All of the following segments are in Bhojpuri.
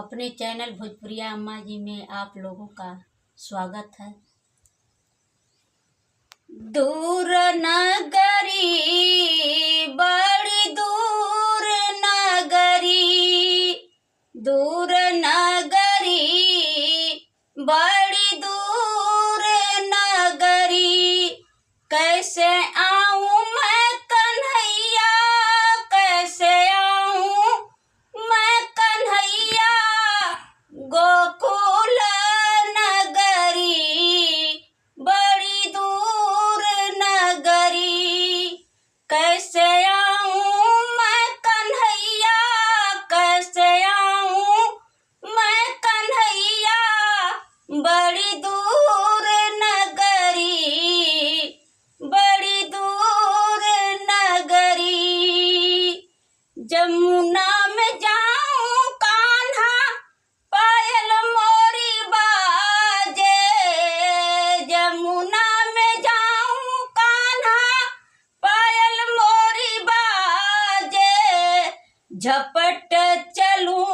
अपने चैनल भोजपुरिया अम्मा जी में आप लोगों का स्वागत है। दूर नगरी, बड़ी दूर नगरी, दूर नगरी, बड़ी दूर नगरी, कैसे आऊं मैं कन्हैया, कैसे आऊं मैं कन्हैया, गोकुल नगरी, बड़ी दूर नगरी, कैसे आऊं मैं कन्हैया, कैसे आऊं मैं कन्हैया, बड़ी दूर नगरी, बड़ी दूर नगरी। जमुना में जाऊं कान्हा, पायल मोरी बाजे, जमुना में जाऊं कान्हा, पायल मोरी बाजे, झपट चलूं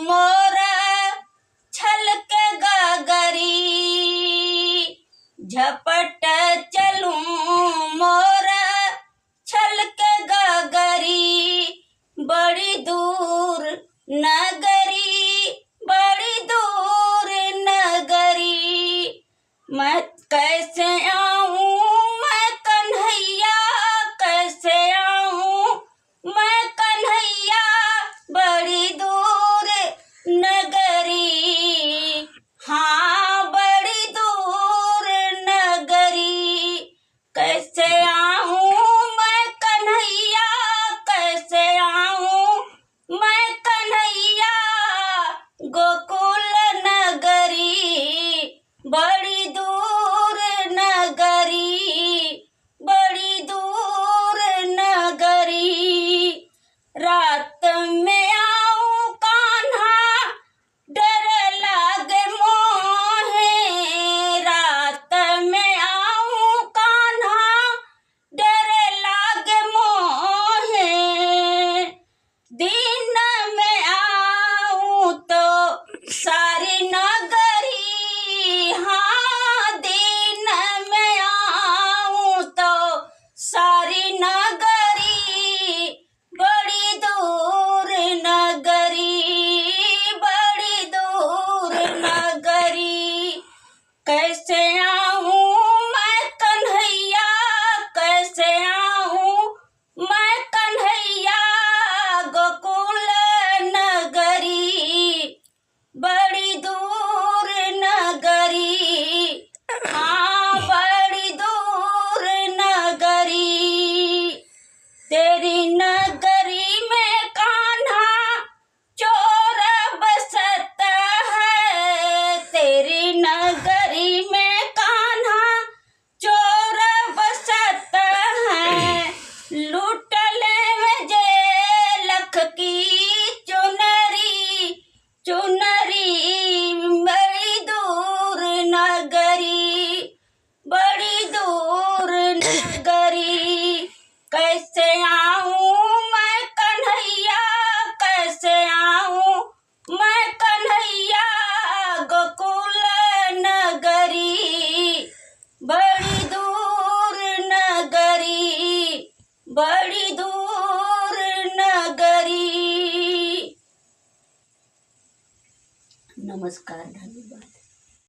मोरा छलके गगरी, झपट चलूं मोरा छलके गगरी, बड़ी दूर नगरी, बड़ी दूर नगरी, मैं कैसे आऊं मैं कन्हैया, कैसे आऊं मैं कन्हैया, बड़ी दूर नगरी, हाँ बड़ी दूर नगरी, कैसे आऊं मैं कन्हैया, कैसे आऊं मैं कन्हैया, गोकुल नगरी, बड़ी दूर नगरी, बड़ी दूर नगरी, रात में आऊं कान्हा, डर लागे मोहे, रात में आऊं कान्हा, डर लागे मोहे, दिन में आऊं तो सारी नगरी, हाँ दिन में आऊं तो सारी नगरी, बड़ी दूर नगरी, बड़ी दूर नगरी, कैसे आऊं मैं कन्हैया, कैसे आऊं मैं कन्हैया, गोकुल नगरी, बड़ी दूर नगरी, हाँ बड़ी दूर नगरी, तेरी नगरी में कान्हा चोर बसत है, तेरी नगरी में कान्हा चोर बसत है, लूट ले जे लख की चुनरी, चुनरी, बड़ी दूर नगरी, बड़ी दूर नगरी, कैसे आऊं मैं कन्हैया, कैसे आऊं मैं कन्हैया, गोकुल नगरी, बड़ी दूर नगरी, बड़ी दूर नगरी। नमस्कार, धन्यवाद।